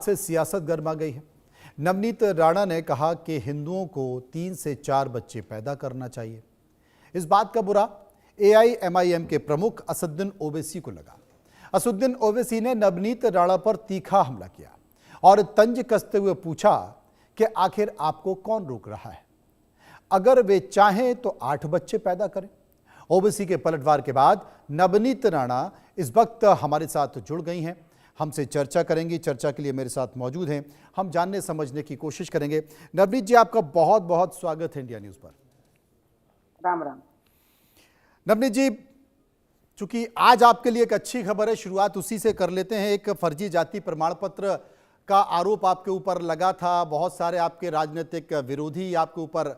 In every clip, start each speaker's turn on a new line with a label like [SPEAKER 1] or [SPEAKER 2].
[SPEAKER 1] से सियासत गर्मा गई है। नवनीत राणा ने कहा कि हिंदुओं को 3 से 4 बच्चे पैदा करना चाहिए। इस बात का बुरा एआईएमआईएम के प्रमुख असदुद्दीन ओवैसी को लगा। असदुद्दीन ओवैसी ने नवनीत राणा पर तीखा हमला किया और तंज कसते हुए पूछा कि आखिर आपको कौन रोक रहा है, अगर वे चाहें तो 8 बच्चे पैदा करें। ओवैसी के पलटवार के बाद नवनीत राणा इस वक्त हमारे साथ जुड़ गई हैं, हमसे चर्चा करेंगी। चर्चा के लिए मेरे साथ मौजूद हैं, हम जानने समझने की कोशिश करेंगे। नवनीत जी, आपका बहुत बहुत स्वागत है इंडिया न्यूज पर।
[SPEAKER 2] राम राम।
[SPEAKER 1] नवनीत जी, चूंकि आज आपके लिए एक अच्छी खबर है, शुरुआत उसी से कर लेते हैं। एक फर्जी जाति प्रमाण पत्र का आरोप आपके ऊपर लगा था, बहुत सारे आपके राजनीतिक विरोधी आपके ऊपर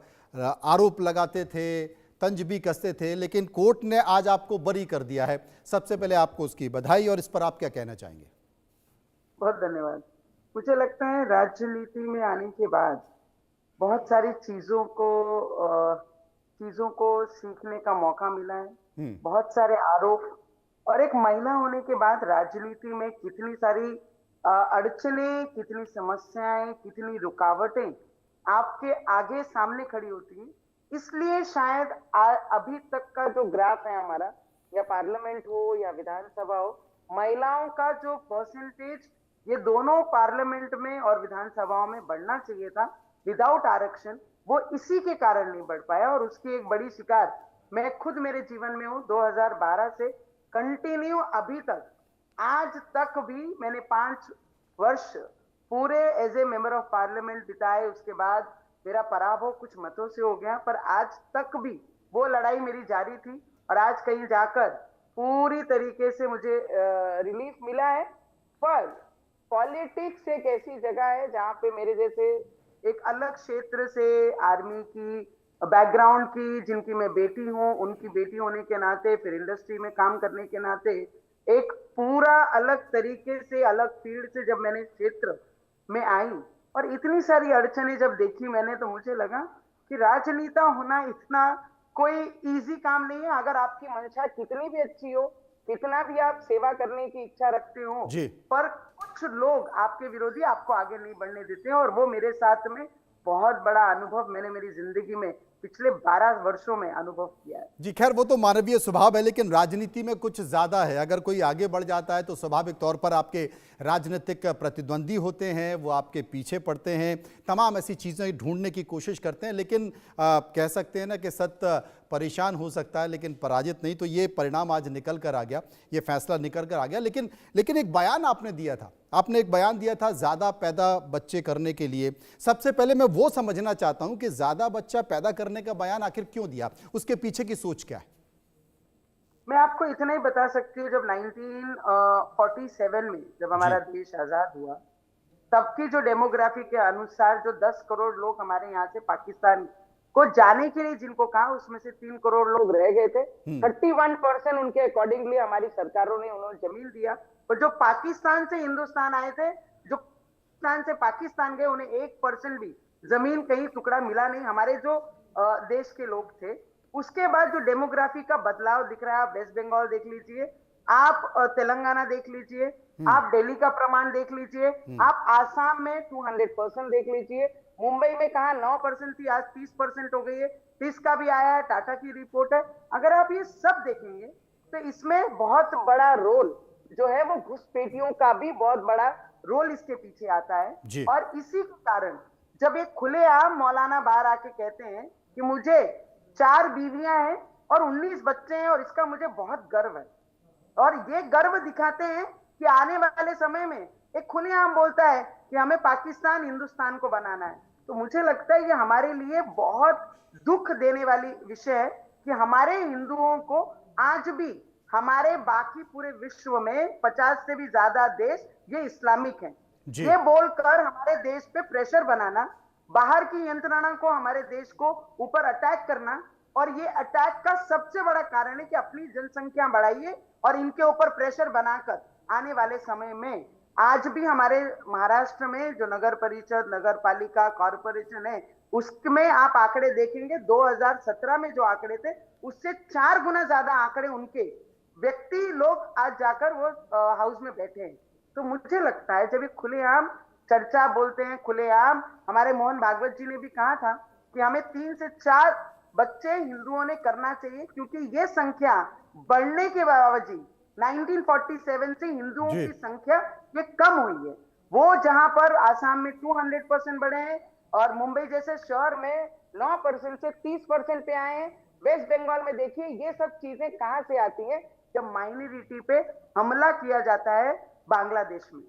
[SPEAKER 1] आरोप लगाते थे, तंज भी कसते थे, लेकिन कोर्ट ने आज आपको बरी कर दिया है। सबसे पहले आपको उसकी बधाई, और इस पर आप क्या कहना चाहेंगे?
[SPEAKER 2] बहुत धन्यवाद। मुझे लगता है राजनीति में आने के बाद बहुत सारी चीजों को सीखने का मौका मिला है। बहुत सारे आरोप, और एक महिला होने के बाद राजनीति में कितनी सारी अड़चनें, कितनी समस्याएं, कितनी रुकावटें आपके आगे सामने खड़ी होती हैं। इसलिए शायद अभी तक का जो ग्राफ है हमारा, या पार्लियामेंट हो या विधानसभा हो, महिलाओं का जो परसेंटेज ये दोनों पार्लियामेंट में और विधानसभाओं में बढ़ना चाहिए था विदाउट आरक्षण, वो इसी के कारण नहीं बढ़ पाया। और उसकी एक बड़ी शिकार मैं खुद मेरे जीवन में हूं। 2012 से कंटिन्यू अभी तक, आज तक भी मैंने 5 वर्ष पूरे as a member of parliament बिताए। उसके बाद मेरा पराभव कुछ मतों से हो गया, पर आज तक भी वो लड़ाई मेरी जारी थी। और आज कहीं जाकर पूरी तरीके से मुझे रिलीफ मिला है। पर पॉलिटिक्स एक ऐसी जगह है जहां पे मेरे जैसे एक अलग क्षेत्र से, आर्मी की बैकग्राउंड की, जिनकी मैं बेटी हूं, उनकी बेटी होने के नाते, फिर इंडस्ट्री में काम करने के नाते, एक पूरा अलग तरीके से, अलग फील्ड से जब मैंने क्षेत्र में आई और इतनी सारी अड़चनें जब देखी मैंने, तो मुझे लगा कि राजनेता होना इतना कोई इजी काम नहीं है। अगर आपकी मंशा कितनी भी अच्छी हो, कितना भी आप सेवा करने की इच्छा रखते हो, पर कुछ लोग आपके विरोधी आपको आगे नहीं बढ़ने देते हैं। और वो मेरे साथ में बहुत बड़ा अनुभव मैंने मेरी जिंदगी में पिछले 12 वर्षों में अनुभव किया है।
[SPEAKER 1] जी, खैर वो तो मानवीय स्वभाव है, लेकिन राजनीति में कुछ ज्यादा है। अगर कोई आगे बढ़ जाता है तो स्वाभाविक तौर पर आपके राजनीतिक प्रतिद्वंदी होते हैं, वो आपके पीछे पड़ते हैं, तमाम ऐसी चीजें ढूंढने की कोशिश करते हैं। लेकिन कह सकते हैं ना कि सत्य परेशान हो सकता है लेकिन पराजित नहीं। तो ये परिणाम आज निकल कर आ गया, ये फैसला निकल कर आ गया। लेकिन एक बयान आपने दिया था, आपने एक बयान दिया था ज्यादा पैदा बच्चे करने के लिए। सबसे पहले मैं वो समझना चाहता हूं कि ज्यादा बच्चा पैदा करने का बयान आखिर क्यों दिया, उसके पीछे की सोच क्या है?
[SPEAKER 2] मैं आपको इतना ही बता सकती हूँ, जब 1947 में जब हमारा देश आजाद हुआ, तब की जो डेमोग्राफी के अनुसार जो 10 करोड़ लोग हमारे यहाँ से पाकिस्तान को जाने के लिए जिनको कहा, उसमें से 3 करोड़ लोग रह गए थे। 31% उनके अकॉर्डिंगली हमारी सरकारों ने उन्होंने जमीन दिया। और जो पाकिस्तान से हिंदुस्तान आए थे, जो हिंदुस्तान से पाकिस्तान गए, उन्हें 1% भी जमीन कहीं टुकड़ा मिला नहीं, हमारे जो देश के लोग थे। उसके बाद जो डेमोग्राफी का बदलाव दिख रहा है, आप वेस्ट बंगाल देख लीजिए, आप तेलंगाना देख लीजिए, आप दिल्ली का प्रमाण देख लीजिए, आप आसाम में 200% देख लीजिए, मुंबई में कहा 9% थी, आज 30% हो गई है। टिस का भी आया है, टाटा की रिपोर्ट है। अगर आप ये सब देखेंगे तो इसमें बहुत बड़ा रोल जो है वो घुसपैठियों का भी बहुत बड़ा रोल इसके पीछे आता है। और इसी के कारण जब एक खुलेआम मौलाना बाहर आके कहते हैं कि मुझे 4 बीवियां हैं और 19 बच्चे हैं और इसका मुझे बहुत गर्व है, और ये गर्व दिखाते हैं कि आने वाले समय में एक खुलेआम बोलता है कि हमें पाकिस्तान हिंदुस्तान को बनाना है, तो मुझे लगता है ये हमारे लिए बहुत दुख देने वाली विषय है कि हमारे हिंदुओं को आज भी हमारे बाकी पूरे विश्व में 50 से भी ज्यादा देश ये इस्लामिक हैं, ये बोलकर हमारे देश पे प्रेशर बनाना, बाहर की यंत्रणा को हमारे देश को ऊपर अटैक करना। और ये अटैक का सबसे बड़ा कारण है कि अपनी जनसंख्या बढ़ाइए और इनके ऊपर प्रेशर बनाकर आने वाले समय में, आज भी हमारे महाराष्ट्र में जो नगर परिषद, नगर पालिका, कॉर्पोरेशन है, उसमें आप आंकड़े देखेंगे 2017 में जो आंकड़े थे उससे 4 गुना ज्यादा आंकड़े उनके व्यक्ति लोग आज जाकर वो हाउस में बैठे हैं। तो मुझे लगता है जब ये खुलेआम चर्चा बोलते हैं खुलेआम। हमारे मोहन भागवत जी ने भी कहा था कि हमें 3 से 4 बच्चे हिंदुओं ने करना चाहिए, क्योंकि ये संख्या बढ़ने के बावजूद 1947 से हिंदुओं
[SPEAKER 1] जी
[SPEAKER 2] की संख्या ये कम हुई है। वो जहां पर आसाम में 200% बढ़े हैं और मुंबई जैसे शहर में 9% से 30% पे आए हैं। वेस्ट बंगाल में देखिए ये सब चीजें कहां से आती हैं, जब माइनॉरिटी पे हमला किया जाता है बांग्लादेश में।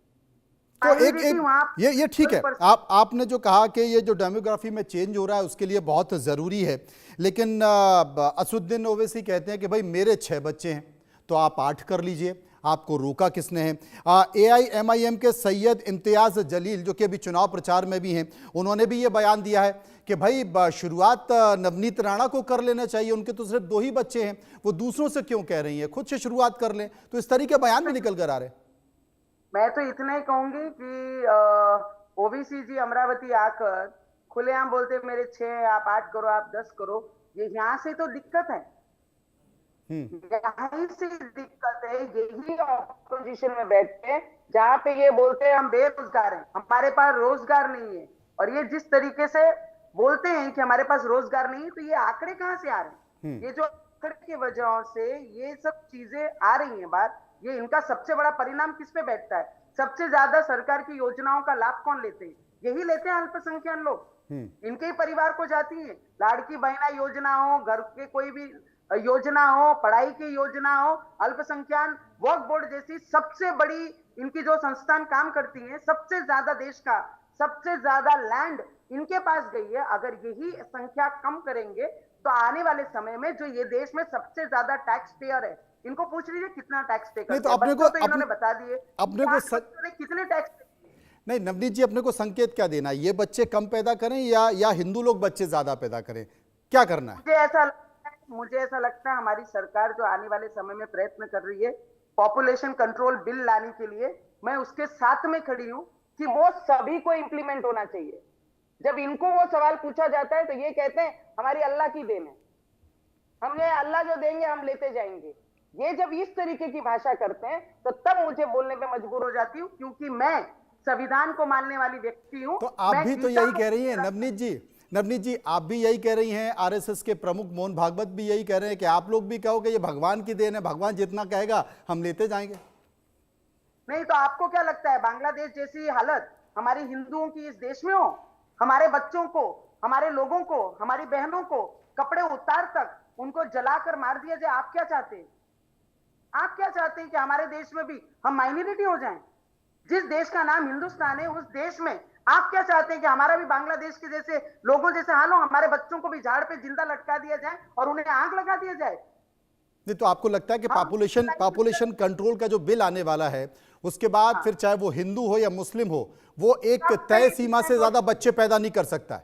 [SPEAKER 1] तो एक
[SPEAKER 2] माइनॉरिटी
[SPEAKER 1] एक
[SPEAKER 2] वहां
[SPEAKER 1] ये ठीक है,
[SPEAKER 2] 12%
[SPEAKER 1] आपने जो कहा कि ये जो डेमोग्राफी में चेंज हो रहा है उसके लिए बहुत ज़रूरी है, लेकिन असुद्दीन ओवैसी कहते हैं कि भाई मेरे 6 बच्चे हैं तो आप 8 कर लीजिए, आपको रोका किसने है। AIMIM के सैयद इम्तियाज जलील जो कि अभी चुनाव प्रचार में भी हैं, उन्होंने भी ये बयान दिया है कि भाई शुरुआत नवनीत राणा को कर लेना चाहिए, उनके तो सिर्फ 2 ही बच्चे हैं, वो दूसरों से क्यों कह रही हैं, खुद से शुरुआत कर लें। तो इस तरीके बयान भी निकल कर आ रहे हैं।
[SPEAKER 2] मैं तो इतना ही कहूंगी कि ओबीसी जी अमरावती आकर खुलेआम बोलते मेरे 6, आप 8 करो, आप 10 करो। ये यहां से तो दिक्कत है, यहीं से दिक्कत है। यही ऑपोजिशन में बैठते हैं जहां पे ये बोलते हैं हम बेरोजगार हैं, हमारे पास रोजगार नहीं है। और ये जिस तरीके से बोलते हैं कि हमारे पास रोजगार नहीं है, तो ये आंकड़े कहां से आ रहे हैं? ये जो आंकड़े की वजह से ये सब चीजें आ रही हैं बात, ये इनका सबसे बड़ा परिणाम किस पे बैठता है? सबसे ज्यादा सरकार की योजनाओं का लाभ कौन लेते हैं? यही लेते हैं अल्पसंख्यक लोग, इनके ही परिवार को जाती है। लाड़की बहना योजना हो, घर के कोई भी योजना हो, पढ़ाई की योजना हो, अल्पसंख्यक वक्फ बोर्ड जैसी सबसे बड़ी इनकी जो संस्थान काम करती है, सबसे ज्यादा देश का सबसे ज्यादा लैंड इनके पास गई है। अगर यही संख्या कम करेंगे तो आने वाले समय में जो ये देश में सबसे ज्यादा टैक्स पेयर है, इनको पूछ लीजिए कितना टैक्स पे करते हैं। बच्चों तो इन्होंने बता दिए,
[SPEAKER 1] अपने को
[SPEAKER 2] कितने टैक्स।
[SPEAKER 1] नहीं नवनीत जी, अपने को संकेत क्या देना है, ये बच्चे कम पैदा करें या हिंदू लोग बच्चे ज्यादा पैदा करें, क्या करना है?
[SPEAKER 2] मुझे ऐसा लगता है हमारी सरकार जो आने वाले समय में प्रयत्न कर रही है पॉपुलेशन कंट्रोल बिल लाने के लिए, मैं उसके साथ में खड़ी हूं कि वो सभी को इंप्लीमेंट होना चाहिए। जब इनको वो सवाल पूछा जाता है तो ये कहते हैं हमारी अल्लाह की देन है, हमें अल्लाह जो देंगे हम लेते जाएंगे। ये जब इस तरीके की भाषा करते हैं तो तब मुझे बोलने पे मजबूर हो जाती हूँ, क्योंकि मैं संविधान को मानने वाली व्यक्ति हूँ।
[SPEAKER 1] तो आप भी तो यही कह रही हैं नवनीत जी, आप भी यही कह रही हैं, आरएसएस के प्रमुख मोहन भागवत भी यही कह रहे हैं कि आप लोग भी कहो कि ये भगवान की देन है, भगवान जितना कहेगा हम लेते जाएंगे।
[SPEAKER 2] नहीं तो आपको क्या लगता है बांग्लादेश जैसी हालत हमारे हिंदुओं की इस देश में हो? हमारे बच्चों को, हमारे लोगों को, हमारी बहनों को कपड़े उतार तक उनको जलाकर मार दिया जाए? आप क्या चाहते हैं? आप क्या चाहते हैं कि हमारे देश में भी हम माइनॉरिटी हो जाएं? जिस देश का नाम हिंदुस्तान है उस देश में आप क्या चाहते हैं कि हमारा भी बांग्लादेश के जैसे लोगों जैसे हाल हो, हमारे बच्चों को भी झाड़ पे जिंदा लटका दिया जाए और उन्हें आग लगा दिया जाए?
[SPEAKER 1] नहीं तो आपको लगता है कि पॉपुलेशन कंट्रोल का जो बिल आने वाला है उसके बाद फिर चाहे वो हिंदू हो या मुस्लिम हो, वो एक तय सीमा से ज्यादा बच्चे पैदा नहीं कर सकता है?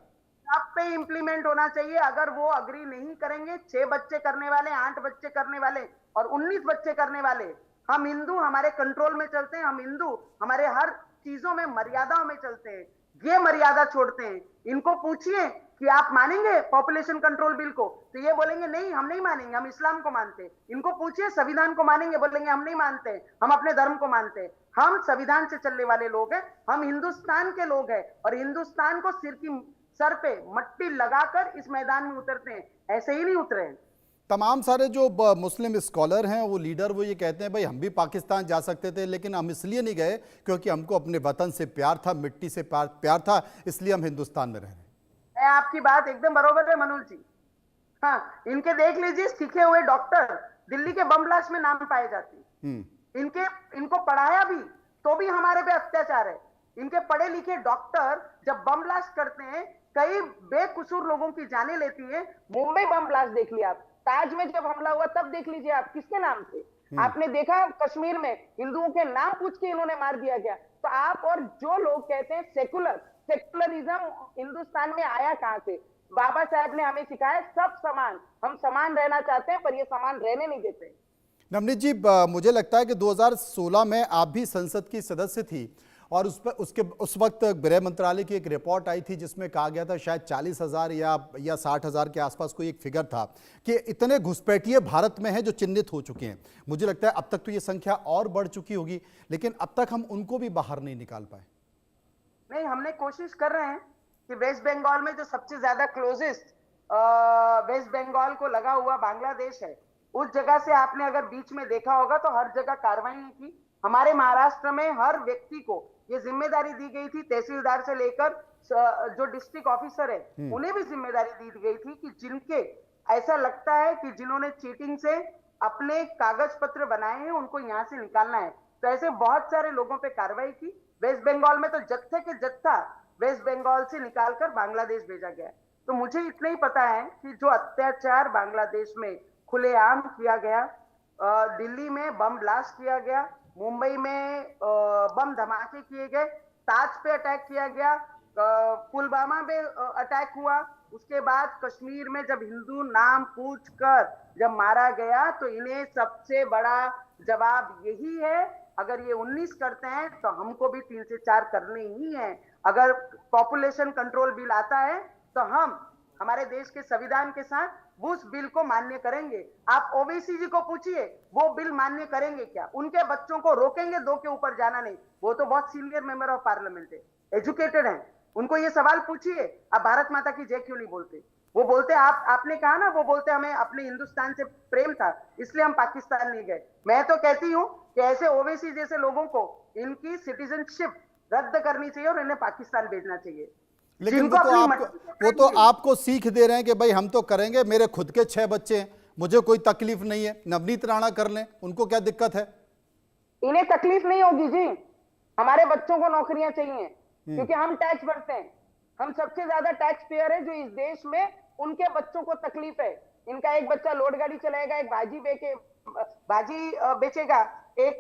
[SPEAKER 2] सब पे इंप्लीमेंट होना चाहिए। अगर वो अग्री नहीं करेंगे, 6 बच्चे करने वाले, 8 बच्चे करने वाले और 19 बच्चे करने वाले, हम हिंदू हमारे कंट्रोल में चलते हैं, हम हिंदू हमारे हर चीजों में मर्यादाओं में चलते हैं, ये मर्यादा छोड़ते हैं। इनको पूछिए कि आप मानेंगे पॉपुलेशन कंट्रोल बिल को, तो ये बोलेंगे नहीं हम नहीं मानेंगे, हम इस्लाम को मानते हैं। इनको पूछिए संविधान को मानेंगे, बोलेंगे हम नहीं मानते, हम अपने धर्म को मानते हैं। हम संविधान से चलने वाले लोग हैं, हम हिंदुस्तान के लोग हैं और हिंदुस्तान को सर पे मट्टी लगाकर इस मैदान में उतरते हैं, ऐसे ही नहीं उतरे हैं।
[SPEAKER 1] तमाम सारे जो मुस्लिम स्कॉलर हैं, वो लीडर, वो ये कहते हैं भाई हम भी पाकिस्तान जा सकते थे लेकिन हम इसलिए नहीं गए क्योंकि हमको अपने वतन से प्यार था, मिट्टी से प्यार था, इसलिए हम हिंदुस्तान में रह रहे हैं।
[SPEAKER 2] आपकी बात एकदम बरोबर है मनोज जी। हाँ, इनके देख लीजिए सीखे हुए डॉक्टर दिल्ली के बम ब्लास्ट में नाम पाए जाते हैं। इनको पढ़ाया भी तो भी हमारे पे अत्याचार है। इनके पढ़े लिखे डॉक्टर जब बम ब्लास्ट करते हैं, कई बेकसूर लोगों की जाने लेती है। मुंबई बम ब्लास्ट देख लिया आप, ताज में जब हमला हुआ तब देख लीजिए आप, किसके नाम से आपने देखा? कश्मीर में हिंदुओं के नाम पूछ के इन्होंने मार दिया गया। तो आप और जो लोग कहते हैं सेकुलरिज्म हिंदुस्तान में आया कहां से? बाबा साहब ने हमें सिखाया सब समान, हम समान रहना चाहते हैं पर ये समान रहने नहीं देते।
[SPEAKER 1] नवनीत जी, मुझे लगता है कि 2016 में आप भी संसद की सदस्य थी और उस वक्त गृह मंत्रालय की एक रिपोर्ट आई थी जिसमें कहा गया था शायद 40,000 या 60,000 के आसपास कोई एक फिगर था कि इतने घुसपैठिए भारत में हैं जो चिन्हित हो चुके हैं। मुझे लगता है अब तक तो ये संख्या और बढ़ चुकी होगी, लेकिन अब तक हम उनको भी बाहर नहीं निकाल पाए।
[SPEAKER 2] नहीं, हमने कोशिश कर रहे हैं कि वेस्ट बंगाल में जो सबसे ज्यादा क्लोजेस्ट वेस्ट बंगाल को लगा हुआ बांग्लादेश है, उस जगह से आपने अगर बीच में देखा होगा तो हर जगह कार्रवाई की। हमारे महाराष्ट्र में हर व्यक्ति को ये जिम्मेदारी दी गई थी, तहसीलदार से लेकर जो डिस्ट्रिक्ट ऑफिसर है उन्हें भी जिम्मेदारी दी गई थी कि जिनके ऐसा लगता है कि जिन्होंने चीटिंग से अपने कागज पत्र बनाए हैं उनको यहां से निकालना है। तो ऐसे बहुत सारे लोगों पे कार्रवाई की। वेस्ट बंगाल में तो जत्थे के जत्था वेस्ट बंगाल से निकालकर बांग्लादेश भेजा गया। तो मुझे इतना ही पता है कि जो अत्याचार बांग्लादेश में खुलेआम किया गया, दिल्ली में बम ब्लास्ट किया गया, मुंबई में बम धमाके किए गए, ताज पे अटैक किया गया, पुलवामा में अटैक हुआ, उसके बाद कश्मीर में जब हिंदू नाम पूछकर जब मारा गया, तो इन्हें सबसे बड़ा जवाब यही है, अगर ये 19 करते हैं तो हमको भी 3 से 4 करने ही है। अगर पॉपुलेशन कंट्रोल बिल आता है तो हम हमारे देश के संविधान के साथ उस बिल को मान्य करेंगे। आप ओवैसी जी को पूछिए वो बिल मान्य करेंगे क्या? उनके बच्चों को रोकेंगे 2 के ऊपर जाना नहीं। वो तो बहुत सीनियर मेंबर ऑफ पार्लियामेंट है, एजुकेटेड है, उनको ये सवाल पूछिए आप भारत माता की जय क्यों नहीं बोलते? वो बोलते आपने कहा ना, वो बोलते हमें अपने हिंदुस्तान से प्रेम था इसलिए हम पाकिस्तान नहीं गए। मैं तो कहती हूं कि ऐसे ओवैसी जैसे लोगों को इनकी सिटीजनशिप रद्द करनी चाहिए और इन्हें पाकिस्तान भेजना चाहिए।
[SPEAKER 1] लेकिन वो तो आपको सीख दे रहे हैं कि भाई हम तो करेंगे, मेरे खुद के 6 बच्चे हैं, मुझे कोई तकलीफ नहीं है, नवनीत राणा कर लें, उनको क्या दिक्कत है?
[SPEAKER 2] इन्हें तकलीफ नहीं होगी जी, हमारे बच्चों को नौकरियां चाहिए क्योंकि हम टैक्स भरते हैं। हम सबसे ज्यादा टैक्स पेयर है जो इस देश में, उनके बच्चों को तकलीफ है। इनका एक बच्चा लोड गाड़ी चलाएगा, एक भाजी बेचेगा, एक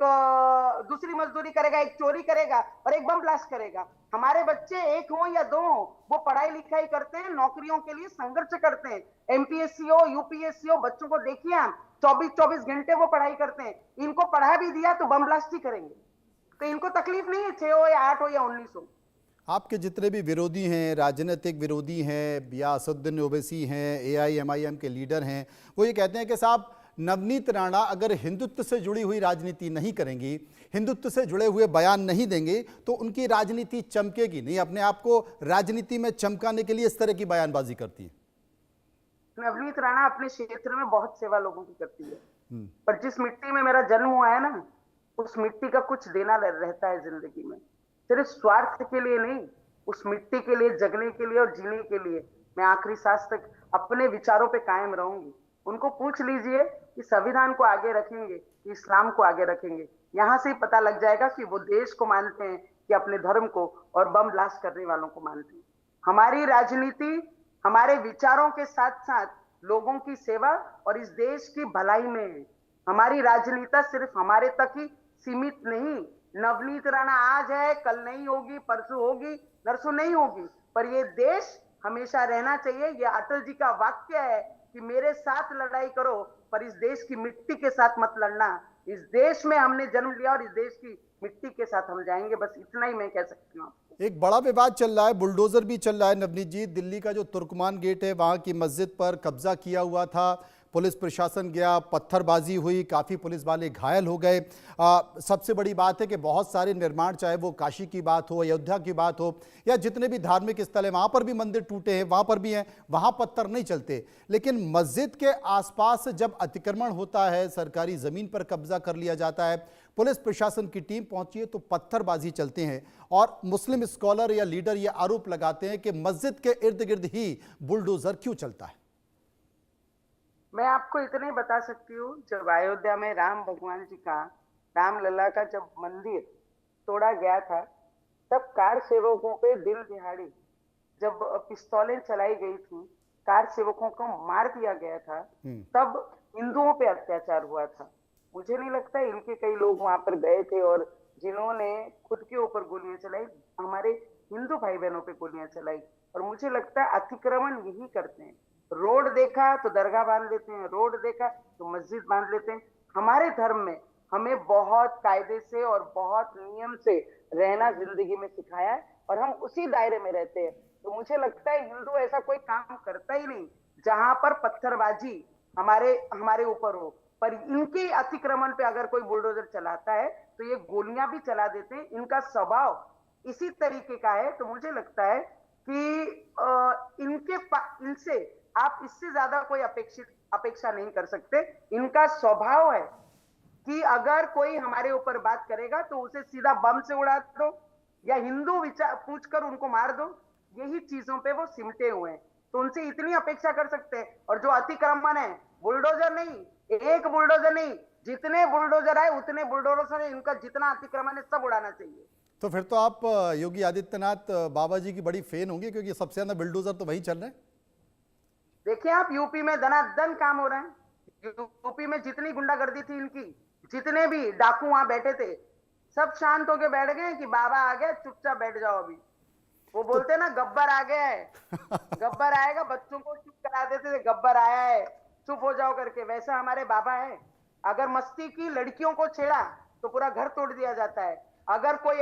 [SPEAKER 2] दूसरी मजदूरी करेगा, एक चोरी करेगा और एक बम ब्लास्ट करेगा। हमारे बच्चे एक हो या 2 हो, वो पढ़ाई लिखाई करते हैं, नौकरियों के लिए संघर्ष करते हैं। एमपीएससी हो, यूपीएससी हो, बच्चों को देखिए आप 24-24 घंटे वो पढ़ाई करते हैं। इनको पढ़ा भी दिया तो बम ब्लास्ट ही करेंगे। तो इनको तकलीफ नहीं है 6 हो या 8 हो या 19 हो।
[SPEAKER 1] आपके जितने भी विरोधी हैं, राजनीतिक विरोधी हैं या असदुद्दीन ओवैसी हैं, एआईएमआईएम के लीडर हैं, वो ये कहते हैं कि साहब नवनीत राणा अगर हिंदुत्व से जुड़ी हुई राजनीति नहीं करेंगी, हिंदुत्व से जुड़े हुए बयान नहीं देंगे तो उनकी राजनीति चमकेगी नहीं। अपने आप को राजनीति में चमकाने के लिए इस तरह की बयानबाजी करती है।
[SPEAKER 2] नवनीत राणा अपने क्षेत्र में बहुत सेवा लोगों की करती है, पर जिस मिट्टी में मेरा जन्म हुआ है ना, उस मिट्टी का कुछ देना रहता है जिंदगी में, सिर्फ स्वार्थ के लिए नहीं, उस मिट्टी के लिए, जगने के लिए और जीने के लिए मैं आखिरी सांस तक अपने विचारों पे कायम रहूंगी। उनको पूछ लीजिए कि संविधान को आगे रखेंगे कि इस्लाम को आगे रखेंगे, यहां से ही पता लग जाएगा कि वो देश को मानते हैं कि अपने धर्म को, और बम ब्लास्ट करने वालों को मानते हैं। हमारी राजनीति हमारे विचारों के साथ साथ लोगों की सेवा और इस देश की भलाई में है। हमारी राजनीति सिर्फ हमारे तक ही सीमित नहीं। नवनीत राणा आज है, कल नहीं होगी, परसों होगी, नरसों नहीं होगी, पर ये देश हमेशा रहना चाहिए। ये अटल जी का वाक्य है कि मेरे साथ लड़ाई करो पर इस देश की मिट्टी के साथ मत लड़ना। इस देश में हमने जन्म लिया और इस देश की मिट्टी के साथ हम जाएंगे, बस इतना ही मैं कह सकती हूँ।
[SPEAKER 1] एक बड़ा विवाद चल रहा है, बुलडोजर भी चल रहा है नवनीत जी। दिल्ली का जो तुर्कमान गेट है वहां की मस्जिद पर कब्जा किया हुआ था, पुलिस प्रशासन गया, पत्थरबाजी हुई, काफ़ी पुलिस वाले घायल हो गए। सबसे बड़ी बात है कि बहुत सारे निर्माण, चाहे वो काशी की बात हो, अयोध्या की बात हो या जितने भी धार्मिक स्थल हैं, वहाँ पर भी मंदिर टूटे हैं, वहाँ पर भी हैं, वहाँ पत्थर नहीं चलते। लेकिन मस्जिद के आसपास जब अतिक्रमण होता है, सरकारी ज़मीन पर कब्जा कर लिया जाता है, पुलिस प्रशासन की टीम पहुंची है तो पत्थरबाजी चलते हैं। और मुस्लिम स्कॉलर या लीडर ये आरोप लगाते हैं कि मस्जिद के इर्द गिर्द ही बुलडोजर क्यों चलता है।
[SPEAKER 2] मैं आपको इतना ही बता सकती हूँ, जब अयोध्या में राम भगवान जी का, रामलला का जब मंदिर तोड़ा गया था, तब कार सेवकों पे दिल दिहाड़ी जब पिस्तौलें चलाई गई थी, कार सेवकों को मार दिया गया था, तब हिंदुओं पे अत्याचार हुआ था। मुझे नहीं लगता इनके कई लोग वहां पर गए थे और जिन्होंने खुद के ऊपर गोलियां चलाई, हमारे हिंदू भाई बहनों पे गोलियां चलाई। और मुझे लगता है अतिक्रमण यही करते हैं। रोड देखा तो दरगाह बांध लेते हैं, रोड देखा तो मस्जिद बांध लेते हैं। हमारे धर्म में हमें बहुत कायदे से और बहुत नियम से रहना जिंदगी में सिखाया है और हम उसी दायरे में रहते हैं। तो मुझे लगता है हिंदू ऐसा कोई काम करता ही नहीं जहां पर पत्थरबाजी हमारे ऊपर हो। पर इनके अतिक्रमण पे अगर कोई बुलडोजर चलाता है तो ये गोलियां भी चला देते हैं। इनका स्वभाव इसी तरीके का है, तो मुझे लगता है कि इनसे आप इससे ज्यादा कोई अपेक्षा नहीं कर सकते। इनका स्वभाव है कि अगर कोई हमारे ऊपर बात करेगा तो उसे सीधा बम से उड़ा दो या हिंदू विचार पूछकर उनको मार दो। यही चीजों पे वो सिमटे हुए हैं, तो उनसे इतनी अपेक्षा कर सकते हैं। और जो अतिक्रमण है, बुलडोजर नहीं, एक बुलडोजर नहीं, जितने बुलडोजर आए उतने बुलडोजर है, इनका जितना अतिक्रमण है सब उड़ाना चाहिए।
[SPEAKER 1] तो फिर तो आप योगी आदित्यनाथ बाबा जी की बड़ी फैन होंगे, क्योंकि सबसे ज्यादा बिल्डोजर तो वही चल रहे हैं।
[SPEAKER 2] देखिए आप, यूपी में धनाधन काम हो रहे हैं। यूपी में जितनी गुंडागर्दी थी इनकी, जितने भी डाकू वहां बैठे थे, सब शांत होके बैठ गए कि बाबा आ गया, चुपचाप बैठ जाओ। अभी वो बोलते ना गब्बर आ गया है, गब्बर आएगा, बच्चों को चुप करा देते थे, गब्बर आया है चुप हो जाओ करके, वैसा हमारे बाबा है। अगर मस्ती की, लड़कियों को छेड़ा तो पूरा घर तोड़ दिया जाता है, अगर कोई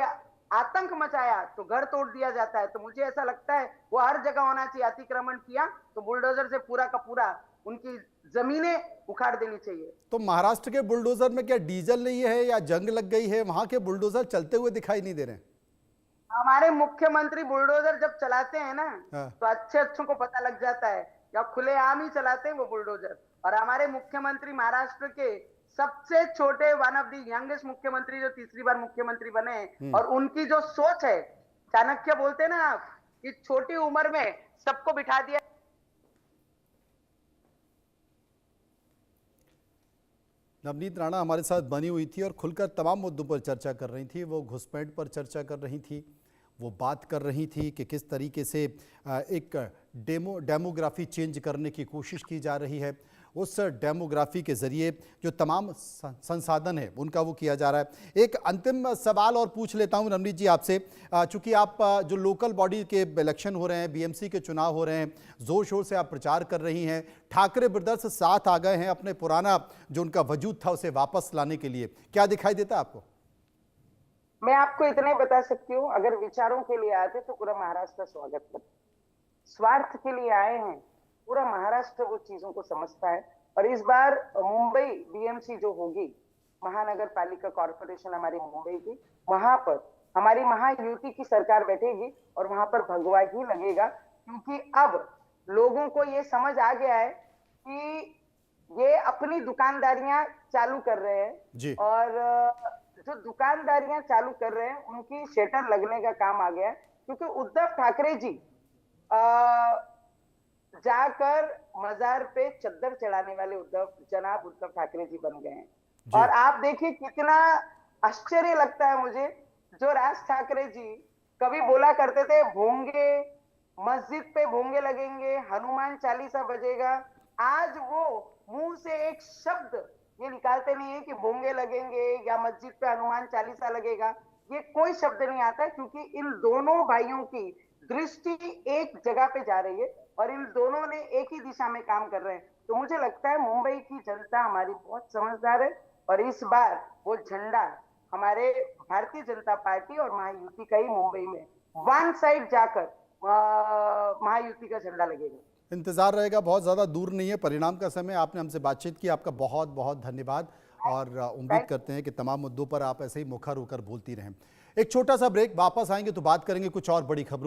[SPEAKER 2] आतंक मचाया तो घर तोड़ दिया जाता है। तो मुझे ऐसा लगता है वो हर जगह होना चाहिए। अतिक्रमण किया तो बुलडोजर से पूरा का पूरा उनकी जमीनें उखाड़ देनी चाहिए।
[SPEAKER 1] तो महाराष्ट्र के बुलडोजर में क्या डीजल नहीं है या जंग लग गई है? वहां के बुलडोजर चलते हुए दिखाई नहीं दे रहे हैं।
[SPEAKER 2] हमारे मुख्यमंत्री बुलडोजर जब चलाते हैं ना,
[SPEAKER 1] हाँ।
[SPEAKER 2] तो अच्छों को पता लग जाता है, या खुलेआम ही चलाते हैं वो बुलडोजर। और हमारे मुख्यमंत्री महाराष्ट्र के सबसे छोटे, वन ऑफ द यंगेस्ट मुख्यमंत्री, जो तीसरी बार मुख्यमंत्री बने हैं, और उनकी जो सोच है, चाणक्य बोलते हैं ना आप, कि छोटी उम्र में सबको बिठा दिया।
[SPEAKER 1] नवनीत राणा हमारे साथ बनी हुई थी और खुलकर तमाम मुद्दों पर चर्चा कर रही थी। वो घुसपैठ पर चर्चा कर रही थी, वो बात कर रही थी कि किस तरीके से एक डेमोग्राफी चेंज करने की कोशिश की जा रही है। उस डेमोग्राफी के ज़रिए जो तमाम संसाधन है उनका वो किया जा रहा है। एक अंतिम सवाल और पूछ लेता हूं नवनीत जी आपसे, चूंकि आप जो लोकल बॉडी के इलेक्शन हो रहे हैं, बीएमसी के चुनाव हो रहे हैं, ज़ोर शोर से आप प्रचार कर रही हैं, ठाकरे ब्रदर्स साथ आ गए हैं अपने पुराना जो उनका वजूद था उसे वापस लाने के लिए, क्या दिखाई देता है आपको?
[SPEAKER 2] मैं आपको इतना ही बता सकती हूँ, अगर विचारों के लिए आते तो पूरा महाराष्ट्र स्वागत करता। स्वार्थ के लिए आए हैं, पूरा महाराष्ट्र वो चीजों को समझता है। और इस बार मुंबई बीएमसी जो होगी, महानगर पालिका कॉर्पोरेशन हमारी मुंबई की, वहां पर हमारी महायुति की सरकार बैठेगी और वहां पर भगवा ही लगेगा। क्योंकि अब लोगों को ये समझ आ गया है कि ये अपनी दुकानदारियां चालू कर रहे हैं
[SPEAKER 1] जी।
[SPEAKER 2] और जो दुकानदारियां चालू कर रहे हैं उनकी शटर लगने का काम आ गया है। क्योंकि उद्धव ठाकरे जी जाकर मजार पे चद्दर चढ़ाने वाले जनाब उद्धव ठाकरे जी बन गए हैं। और आप देखिए कितना आश्चर्य लगता है मुझे, जो राज ठाकरे जी कभी बोला करते थे भोंगे, मस्जिद पे भोंगे लगेंगे, हनुमान चालीसा बजेगा, आज वो मुंह से एक शब्द ये निकालते नहीं है कि भोंगे लगेंगे या मस्जिद पे हनुमान चालीसा लगेगा। ये कोई शब्द नहीं आता, क्योंकि इन दोनों भाइयों की दृष्टि एक जगह पे जा रही है और इन दोनों ने एक ही दिशा में काम कर रहे हैं। तो मुझे लगता है मुंबई की जनता हमारी बहुत समझदार है और इस बार वो झंडा हमारे भारतीय जनता पार्टी और महायुति का ही मुंबई में वन साइड जाकर महायुति का झंडा लगेगा।
[SPEAKER 1] इंतजार रहेगा, बहुत ज़्यादा दूर नहीं है परिणाम का समय। आपने हमसे बातचीत की, आपका बहुत बहुत धन्यवाद और उम्मीद करते हैं कि तमाम मुद्दों पर आप ऐसे ही मुखर होकर बोलती रहें। एक छोटा सा ब्रेक, वापस आएंगे तो बात करेंगे कुछ और बड़ी खबरों।